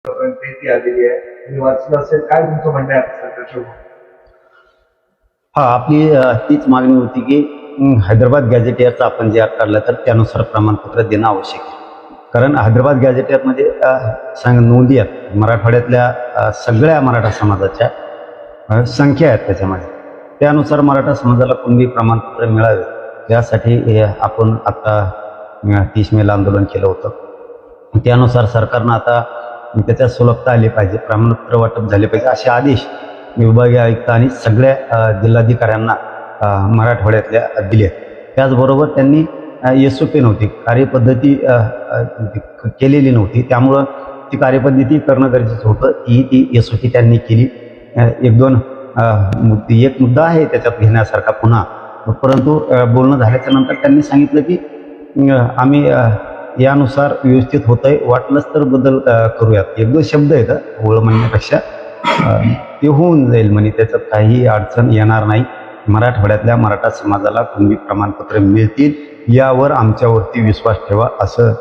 ती आलेली आहे. तुम्ही वाचलं असेल, काय तुमचं म्हणणं आहे सरकारच्या? हा, आपली तीच मागणी होती की हैदराबाद गॅझेटियरचा आपण जे ॲक्ट काढला तर त्यानुसार प्रमाणपत्र देणं आवश्यक आहे. कारण हैदराबाद गॅझेटियरमध्ये नोंदी आहेत मराठवाड्यातल्या सगळ्या मराठा समाजाच्या संख्या आहेत त्याच्यामध्ये. त्यानुसार मराठा समाजाला कुणबी प्रमाणपत्र मिळावे यासाठी आपण आत्ता 30 मेला आंदोलन केलं होतं. त्यानुसार सरकारनं आता त्याच्यात सुलभता आली पाहिजे, प्रमाणपत्र वाटप झाले पाहिजे असे आदेश विभागीय आयुक्त आणि सगळ्या जिल्हाधिकाऱ्यांना मराठवाड्यातल्या दिले. त्याचबरोबर त्यांनी SOP नव्हती, कार्यपद्धती केलेली नव्हती, त्यामुळं ती कार्यपद्धती करणं गरजेचं होतं. ती SOP त्यांनी केली. एक मुद्दा आहे त्याच्यात घेण्यासारखा पुन्हा, परंतु बोलणं झाल्याच्या नंतर त्यांनी सांगितलं की आम्ही यानुसार व्यवस्थित होतंय, वाटलंच तर बदल करूयात. 1-2 शब्द आहेत ओळ म्हणण्यापेक्षा, ते होऊन जाईल म्हणे, त्याच्यात काही अडचण येणार नाही. मराठवाड्यातल्या मराठा समाजाला कुणबी प्रमाणपत्र मिळतील यावर आमच्यावरती विश्वास ठेवा, असं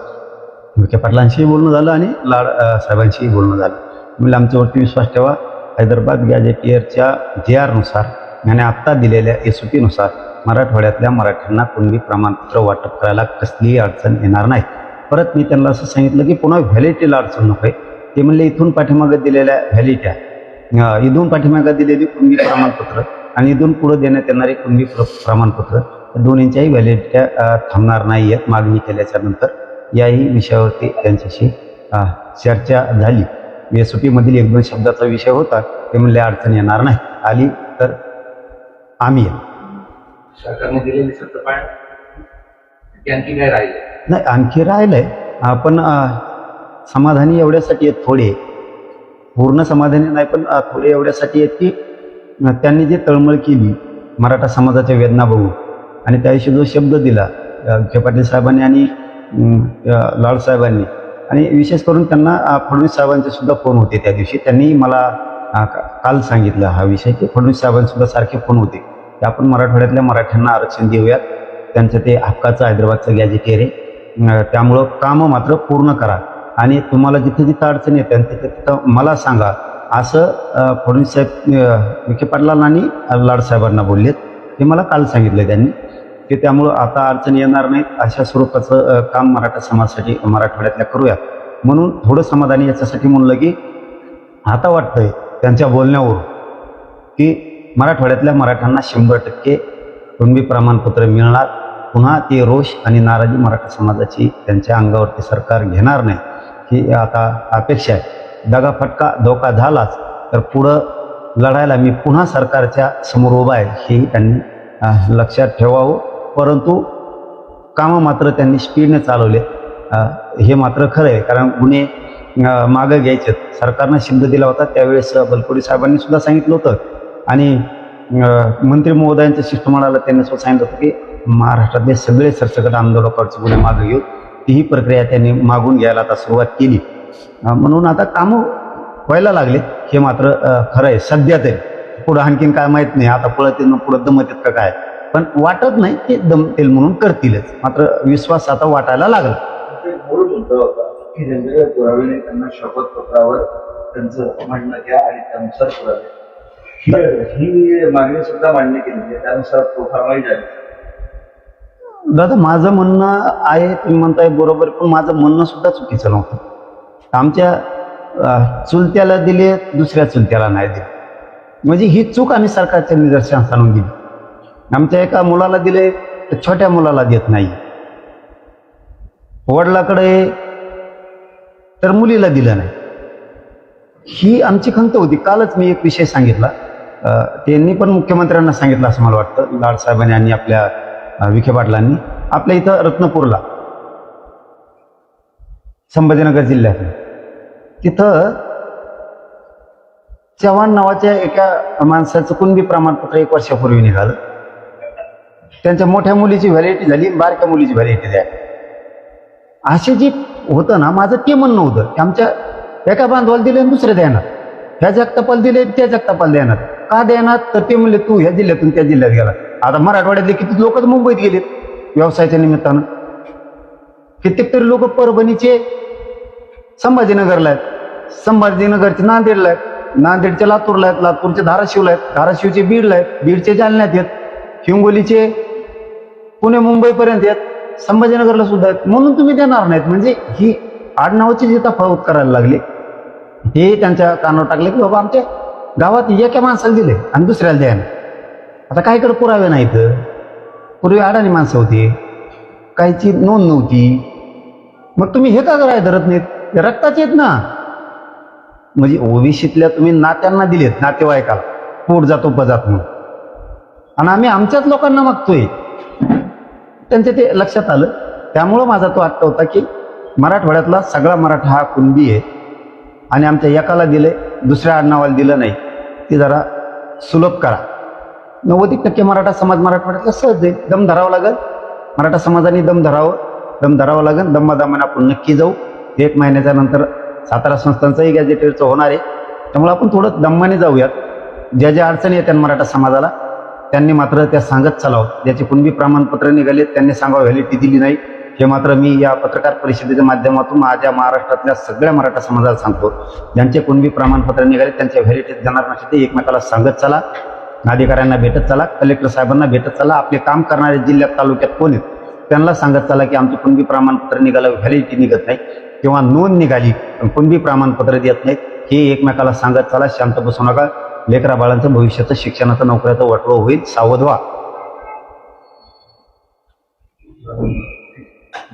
विखे पाटलांशीही बोलणं झालं आणि लाड साहेबांशीही बोलणं झालं. म्हणजे आमच्यावरती विश्वास ठेवा, हैदराबाद गॅझेटियरच्या JR नुसार आणि आत्ता दिलेल्या SOP नुसार मराठवाड्यातल्या मराठ्यांना कुणबी प्रमाणपत्र वाटप करायला कसलीही अडचण येणार नाही. परत मी त्यांना असं सांगितलं की पुन्हा व्हॅलिडिटीला अडचण नको आहे. ते म्हणले इथून पाठीमागं दिलेल्या व्हॅलिडिट्या, इथून पाठीमागं दिलेली कुणबी प्रमाणपत्र आणि इथून पुढं देण्यात येणारे कुणबी प्रमाणपत्र, दोन्हींच्याही व्हॅलिडिट्या थांबणार नाही आहेत. मागणी केल्याच्या नंतर याही विषयावरती त्यांच्याशी चर्चा झाली. SOP मधील 1-2 शब्दाचा विषय होता. ते म्हणले अडचण येणार नाही, आली तर आम्ही येऊ. सरकारने दिलेली सत्ता आणखी काय राहिले नाही, आणखी राहिलंय, पण समाधानी एवढ्यासाठी आहेत थोडे, पूर्ण समाधानी नाही पण थोडे एवढ्यासाठी आहेत की त्यांनी जे तळमळ केली मराठा समाजाच्या वेदना बघून आणि त्याविषयी जो शब्द दिला विखे पाटील साहेबांनी आणि लाड साहेबांनी, आणि विशेष करून त्यांना फडणवीस साहेबांचे सुद्धा फोन होते त्या दिवशी. त्यांनी मला काल सांगितलं हा विषय की फडणवीस साहेबांसुद्धा सारखे फोन होते की आपण मराठवाड्यातल्या मराठ्यांना आरक्षण देऊयात, त्यांचं ते हक्काचं हैदराबादचं गॅझेटियर आहे, त्यामुळं कामं मात्र पूर्ण करा आणि तुम्हाला जिथे जिथं अडचण येते तिथं मला सांगा, असं फडणवीस साहेब विखे पाटलांना आणि लाड साहेबांना बोललेत. ते मला काल सांगितलं त्यांनी की त्यामुळं आता अडचण येणार नाहीत, अशा स्वरूपाचं काम मराठा समाजासाठी मराठवाड्यातल्या करूयात. म्हणून थोडं समाधानी याच्यासाठी म्हणलं की आता वाटतंय त्यांच्या बोलण्यावर की मराठवाड्यातल्या मराठ्यांना 100% कुणबी प्रमाणपत्र मिळणार. पुन्हा ते रोष आणि नाराजी मराठा समाजाची त्यांच्या अंगावरती सरकार घेणार नाही ही आता अपेक्षा आहे. दगाफटका धोका झालाच तर पुढं लढायला मी पुन्हा सरकारच्या समोर उभा आहे, हेही त्यांनी लक्षात ठेवावं. परंतु कामं मात्र त्यांनी स्पीडने चालवले, हे मात्र खरं आहे. कारण गुन्हे मागं घ्यायचे, सरकारनं शब्द दिला होता त्यावेळेस बलकवडी साहेबांनी सुद्धा सांगितलं होतं आणि मंत्री महोदयांच्या शिष्टमंडळाला त्यांनी सुद्धा सांगितलं होतं की महाराष्ट्रातले सगळे सरसकट आंदोलकांचे गुन्हे मागे घेऊ. तीही प्रक्रिया त्यांनी मागून घ्यायला आता सुरुवात केली. म्हणून आता कामं व्हायला लागले, हे मात्र खरं आहे. सध्या तरी पुढं आणखीन काय माहीत नाही, आता पुढं दमतेत का काय, पण वाटत नाही ते दमतील म्हणून करतीलच. मात्र विश्वास आता वाटायला लागला. मूळ मुद्दा होता की रणजित पुरावे त्यांना शपथपत्रावर त्यांचं म्हणणं घ्या आणि त्यानुसार पुरावे, ही मागणी सुद्धा मान्य केली, त्यानुसार कारवाई झाली. दादा, माझं म्हणणं आहे, तुम्ही म्हणताय बरोबर, पण माझं म्हणणं सुद्धा चुकीचं नव्हतं. आमच्या चुलत्याला दिले, दुसऱ्या चुलत्याला नाही दिले, म्हणजे ही चूक आम्ही सरकारच्या निदर्शनास आणून दिली. आमच्या एका मुलाला दिले तर छोट्या मुलाला देत नाही, वडिलाकडे तर मुलीला दिलं नाही, ही आमची खंत होती. कालच मी एक विषय सांगितला, त्यांनी पण मुख्यमंत्र्यांना सांगितलं असं मला वाटतं, लाड साहेबांनी आणि आपल्या विखे पाटलांनी. आपल्या इथं रत्नपूरला, संभाजीनगर जिल्ह्यात, तिथं चव्हाण नावाच्या एका माणसाचं कुणबी प्रमाणपत्र 1 वर्षापूर्वी निघालं. त्यांच्या मोठ्या मुलीची व्हॅलिडिटी झाली, बारक्या मुलीची व्हॅलिडिटी द्या. असे जे होतं ना, माझं ते म्हणणं होतं की आमच्या एका बांधवाला दिले आणि दुसऱ्या देणार, ह्या जगतापाल दिले त्या जगतापाल देणार, का देणार तर ते म्हणले तू ह्या जिल्ह्यातून त्या जिल्ह्यात गेला. आता मराठवाड्यातले किती लोक मुंबईत गेलेत व्यवसायाच्या निमित्तानं, कित्येक तरी लोक परभणीचे संभाजीनगरला आहेत, संभाजीनगरचे नांदेडला आहेत, नांदेडचे लातूरला आहेत, लातूरचे धाराशिवला आहेत, धाराशिवचे बीडला आहेत, बीडचे जालन्यात आहेत, हिंगोलीचे पुणे मुंबईपर्यंत आहेत, संभाजीनगरला सुद्धा आहेत. म्हणून तुम्ही देणार नाहीत. म्हणजे ही आडनावाची जी तफावत करायला लागली हे त्यांच्या कानावर टाकले की बाबा आमच्या गावात एका माणसाला दिले आणि दुसऱ्याला द्या. आता काहीकडे पुरावे नाहीत. पूर्वी अडाणी माणसं होती, काहीची नोंद नव्हती. मग तुम्ही हे का करायला धरत नाहीत? रक्ताचे आहेत ना. म्हणजे ओबीसीतल्या तुम्ही नात्यांना दिलेत, नातेवाईकाला पोट जात उपजात म्हणून, आणि आम्ही आमच्याच लोकांना मागतोय. त्यांचे ते लक्षात आलं. त्यामुळं माझा तो आट्टा होता की मराठवाड्यातला सगळा मराठा हा कुणबी आहे आणि आमच्या एकाला दिले, दुसऱ्या आडनावाला दिलं नाही. ते जरा सुलभ करा. 90% मराठा समाज मराठवाड्यातला सहज आहे. दम धरावं लागेल. मराठा समाजाने दम धरावं लागेल. दमाने आपण नक्की जाऊ. 1 महिन्याच्या नंतर सातारा संस्थांचंही गॅजेटेडचं होणार आहे. त्यामुळे आपण थोडं दमाने जाऊयात. ज्या ज्या अडचणी येतात मराठा समाजाला त्यांनी मात्र त्या सांगत चालावं. ज्याचे कुणबी प्रमाणपत्र निघाले त्यांनी सांगावं व्हॅलिडिटी दिली नाही. हे मात्र मी या पत्रकार परिषदेच्या माध्यमातून माझ्या महाराष्ट्रातल्या सगळ्या मराठा समाजाला सांगतो. ज्यांचे कुणबी प्रमाणपत्र निघाले त्यांच्या व्हॅलिडिटी देणार नसते ते एकमेकाला सांगत चला. अधिकाऱ्यांना भेटत चला, कलेक्टर साहेबांना भेटत चला. आपले काम करणारे जिल्ह्यात तालुक्यात कोण आहेत त्यांना सांगत चला की आमचे कुणबी प्रमाणपत्र निघालं, व्हॅलिडिटी निघत नाही किंवा नोंद निघाली पण कुणबी प्रमाणपत्र देत नाहीत. हे एकमेकाला सांगत चला. शांत बसू नका. लेकरा बाळांचं भविष्याचं शिक्षणाचं नोकऱ्याचं वाटोळं होईल. सावध व्हा.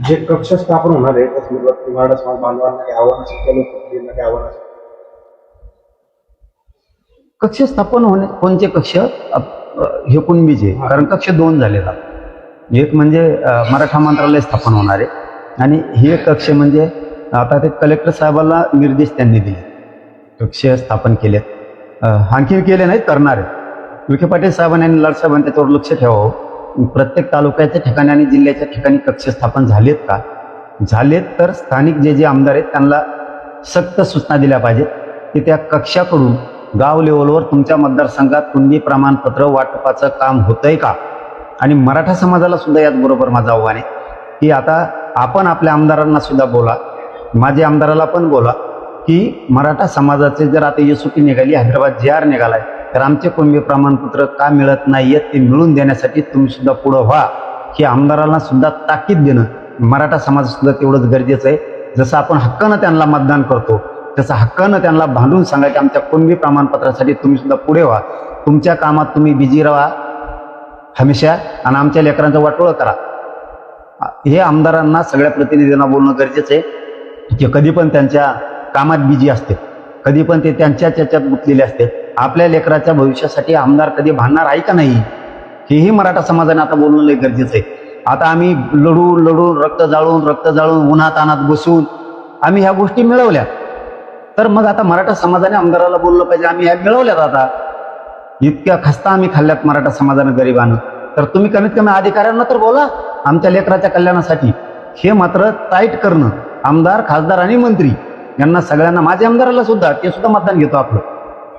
जे कक्ष स्थापन होणार आहे त्या संदर्भात मराठा समाज बांधवांना काही आव्हान असेल, त्या लोकप्रतिनिधींना काही आव्हान असेल? कक्ष स्थापन होणे कोणते कक्ष? हे कुणबीचे. कारण कक्ष 2 झाले. एक म्हणजे मराठा मंत्रालय स्थापन होणार आहे आणि हे कक्ष म्हणजे आता ते कलेक्टर साहेबांना निर्देश त्यांनी दिले, कक्ष स्थापन केलेत. आणखी केले नाहीत, करणार आहे. विखे पाटील साहेबांनी आणि लाड साहेबांनी त्याच्यावर लक्ष ठेवावं. प्रत्येक तालुक्याच्या ठिकाणी आणि जिल्ह्याच्या ठिकाणी कक्ष स्थापन झालेत का? झालेत तर स्थानिक जे आमदार आहेत त्यांना सक्त सूचना दिल्या पाहिजेत की त्या कक्षाकडून गाव लेवलवर तुमच्या मतदारसंघात कुणबी प्रमाणपत्र वाटपाचं काम होतंय का? आणि मराठा समाजाला सुद्धा याचबरोबर माझं आव्हान आहे की आता आपण आपल्या आमदारांना सुद्धा बोला, माझ्या आमदाराला पण बोला की मराठा समाजाचे जर आता एसओपी निघाली, हैदराबाद JR निघालाय, तर आमचे कुणबी प्रमाणपत्र का मिळत नाहीयेत ते मिळून देण्यासाठी तुम्ही सुद्धा पुढं व्हा. की आमदारांना सुद्धा ताकीद देणं मराठा समाज सुद्धा तेवढंच गरजेचं आहे. जसं आपण हक्कानं त्यांना मतदान करतो तसं हक्कानं त्यांना भांडून सांगा की आमच्या कुणबी प्रमाणपत्रासाठी तुम्ही सुद्धा पुढे व्हा. तुमच्या कामात तुम्ही बिझी राहा हमेशा आणि आमच्या लेकरांचं वाटोळं करा. हे आमदारांना सगळ्या प्रतिनिधींना बोलणं गरजेचं आहे की कधी पण त्यांच्या कामात बिझी असते, कधी पण ते त्यांच्या त्याच्यात गुंतलेले असते. आपल्या लेकराच्या भविष्यासाठी आमदार कधी भांडणार आहे का नाही हेही मराठा समाजाने आता बोलणं लय गरजेचं आहे. आता आम्ही लढून रक्त जाळून उन्हात अनात बसून आम्ही ह्या गोष्टी मिळवल्या, तर मग आता मराठा समाजाने आमदाराला बोललं पाहिजे आम्ही ह्या मिळवल्यात. आता इतक्या खस्ता आम्ही खाल्ल्यात मराठा समाजानं गरिबानं, तर तुम्ही कमीत कमी अधिकाऱ्यांना तर बोला आमच्या लेकराच्या कल्याणासाठी. हे मात्र टाईट करणं आमदार, खासदार आणि मंत्री यांना सगळ्यांना, माझ्या आमदाराला सुद्धा, ते सुद्धा मतदान घेतो आपलं,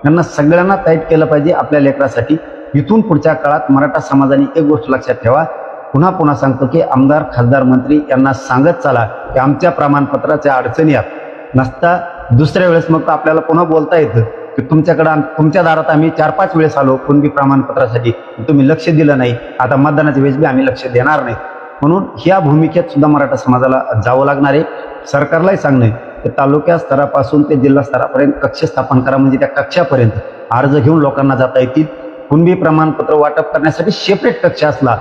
यांना सगळ्यांना टाईट केलं पाहिजे आपल्या लेकरासाठी. इथून पुढच्या काळात मराठा समाजाने एक गोष्ट लक्षात ठेवा, पुन्हा सांगतो की आमदार, खासदार, मंत्री यांना सांगत चला की आमच्या प्रमाणपत्राच्या अडचणी आहेत नसता. दुसऱ्या वेळेस मग आपल्याला पुन्हा बोलता येतं की तुमच्या दारात आम्ही 4-5 वेळेस आलो कुणबी प्रमाणपत्रासाठी, तुम्ही लक्ष दिलं नाही, आता मतदानाच्या वेळेस बी आम्ही लक्ष देणार नाही. म्हणून ह्या भूमिकेत सुद्धा मराठा समाजाला जावं लागणार आहे. सरकारलाही सांगणं की तालुक्या स्तरापासून ते जिल्हा स्तरापर्यंत कक्ष स्थापन करा, म्हणजे त्या कक्षापर्यंत अर्ज घेऊन लोकांना जाता येतील. कुणबी प्रमाणपत्र वाटप करण्यासाठी सेपरेट कक्ष असला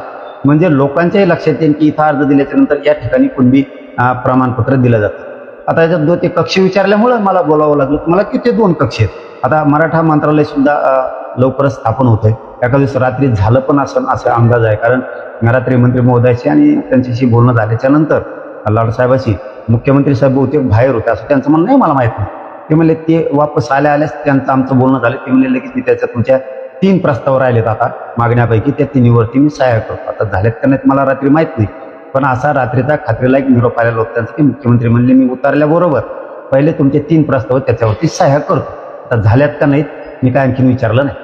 म्हणजे लोकांच्याही लक्षात येईल की इथं अर्ज दिल्याच्या नंतर या ठिकाणी कुणबी प्रमाणपत्र दिलं जातं. आता याच्यात ते कक्ष विचारल्यामुळे मला बोलावं लागलं. मला किती 2 कक्ष आहेत. आता मराठा मंत्रालय सुद्धा लवकरच स्थापन होतंय. एका दिवस रात्री झालं पण असं असा अंदाज आहे, कारण रात्री मंत्री महोदयाशी आणि त्यांच्याशी बोलणं झाल्याच्या नंतर लाडसाहेबाशी मुख्यमंत्री साहेब बहुतेक बाहेर होते असं त्यांचं म्हणणं नाही, मला माहित नाही. ते म्हणले ते वापस आल्यास त्यांचं आमचं बोलणं झालं. ते म्हणले की त्याच्यात तुमच्या 3 प्रस्ताव राहिलेत आता मागण्यापैकी, त्या 3न्हीवरती मी सह्या करतो. आता झाल्यात का नाहीत मला रात्री माहित नाही, पण असा रात्रीचा खात्रीला एक निरोप आलेला होता त्यांचा की मुख्यमंत्री म्हणले मी उतरल्याबरोबर पहिले तुमचे 3 प्रस्ताव त्याच्यावरती सह्या करतो. आता झाल्यात का नाहीत मी काय आणखीन विचारलं नाही.